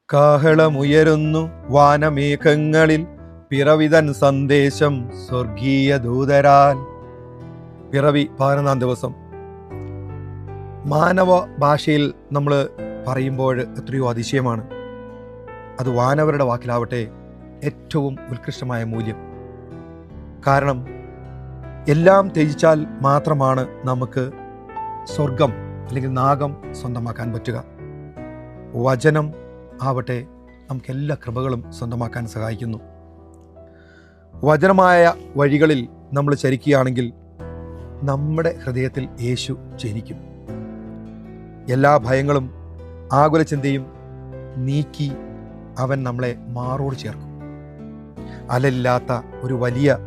കാഹളമുയരുന്നു വാനമേഘങ്ങളിൽ, പിറവിതൻ സന്ദേശം സ്വർഗീയ ദൂതരാൽ. പിറവി 11-ാം ദിവസം. മാനവ ഭാഷയിൽ നമ്മൾ പറയുമ്പോൾ എത്രയോ അതിശയമാണ്. അത് വാനവരുടെ വാക്കിലാവട്ടെ ഏറ്റവും ഉത്കൃഷ്ടമായ മൂല്യം. കാരണം എല്ലാം ത്യജിച്ചാൽ മാത്രമാണ് നമുക്ക് സ്വർഗം അല്ലെങ്കിൽ നാഗം സ്വന്തമാക്കാൻ പറ്റുക. വചനം ആവട്ടെ നമുക്ക് എല്ലാ കൃപകളും സ്വന്തമാക്കാൻ സഹായിക്കുന്നു. വചനമായ വഴികളിൽ നമ്മൾ ചരിക്കുകയാണെങ്കിൽ നമ്മുടെ ഹൃദയത്തിൽ യേശു ജനിക്കും. എല്ലാ ഭയങ്ങളും ആകുല ചിന്തയും നീക്കി അവൻ നമ്മളെ മാറോട് ചേർക്കും. അലലില്ലാത്ത ഒരു വലിയ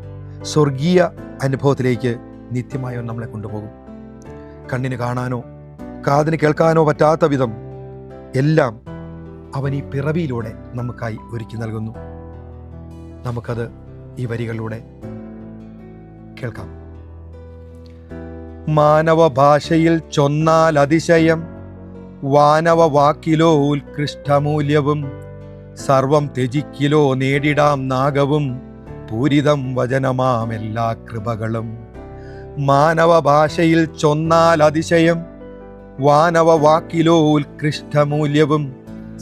സ്വർഗീയ അനുഭവത്തിലേക്ക് നിത്യമായി നമ്മളെ കൊണ്ടുപോകും. കണ്ണിന് കാണാനോ കാതിന് കേൾക്കാനോ പറ്റാത്ത വിധം എല്ലാം അവൻ ഈ പിറവിയിലൂടെ നമുക്കായി ഒരുക്കി നൽകുന്നു. നമുക്കത് ഈ വരികളിലൂടെ കേൾക്കാം. മാനവ ഭാഷയിൽ ചൊന്നാൽ അതിശയം, വാനവ വാക്കിലോ ഉത്കൃഷ്ടമൂല്യവും, സർവം ത്യജിക്കിലോ നേടിടാം നാഗവും, പൂരിതം വചനമാം എല്ലാ കൃപകളും. മാനവ ഭാഷയിൽ ചൊന്നാൽ അതിശയം, വാനവ വാക്കിലോ ഉത്കൃഷ്ടമൂല്യവും,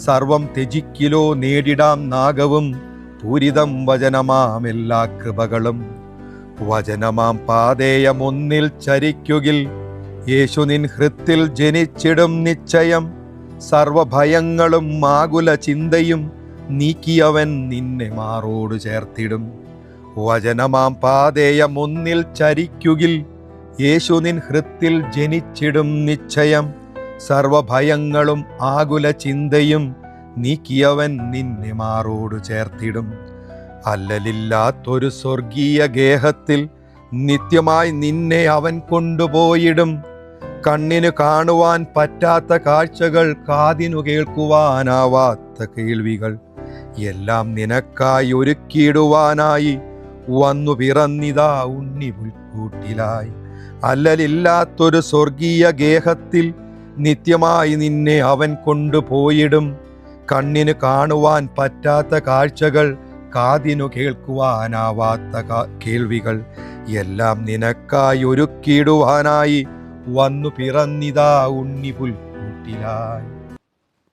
സർവം ത്യജിക്കിലോ നേടിടാം നാഗവും, പൂരിതം വചനമാം എല്ലാ കൃപകളും. വചനമാം പാതേയമൊന്നിൽ ചരിക്കുകിൽ, യേശു നിൻ ഹൃത്തിൽ ജനിച്ചിടും നിശ്ചയം. സർവഭയങ്ങളും ആകുല ചിന്തയും നീക്കിയവൻ നിന്നെ മാറോട് ചേർത്തിടും. വചനമാം പാതേയമൊന്നിൽ ചരിക്കുകിൽ, യേശു നിൻ ഹൃത്തിൽ ജനിച്ചിടും നിശ്ചയം. സർവഭയങ്ങളും ആകുല ചിന്തയും നീക്കിയവൻ നിന്നെ മാറോട് ചേർത്തിടും. അല്ലലില്ലാത്തൊരു സ്വർഗീയ ഗേഹത്തിൽ നിത്യമായി നിന്നെ അവൻ കൊണ്ടുപോയിടും. കണ്ണിന് കാണുവാൻ പറ്റാത്ത കാഴ്ചകൾ, കാതിനു കേൾക്കുവാനാവാത്ത കേൾവികൾ എല്ലാം നിനക്കായി ഒരുക്കിയിടുവാനായി വന്നു പിറന്നിതാ ഉണ്ണി പുൽക്കൂട്ടിലായി. അല്ലലില്ലാത്തൊരു സ്വർഗീയ ഗേഹത്തിൽ നിത്യമായി നിന്നെ അവൻ കൊണ്ടുപോയിടും. കണ്ണിന് കാണുവാൻ പറ്റാത്ത കാഴ്ചകൾ, കാതിനു കേൾക്കുവാനാവാത്ത കേൾവികൾ എല്ലാം നിനക്കായി ഒരുക്കിയിടുവാനായി വന്നു പിറന്നിതാ ഉണ്ണി പുൽക്കൂട്ടിലായി.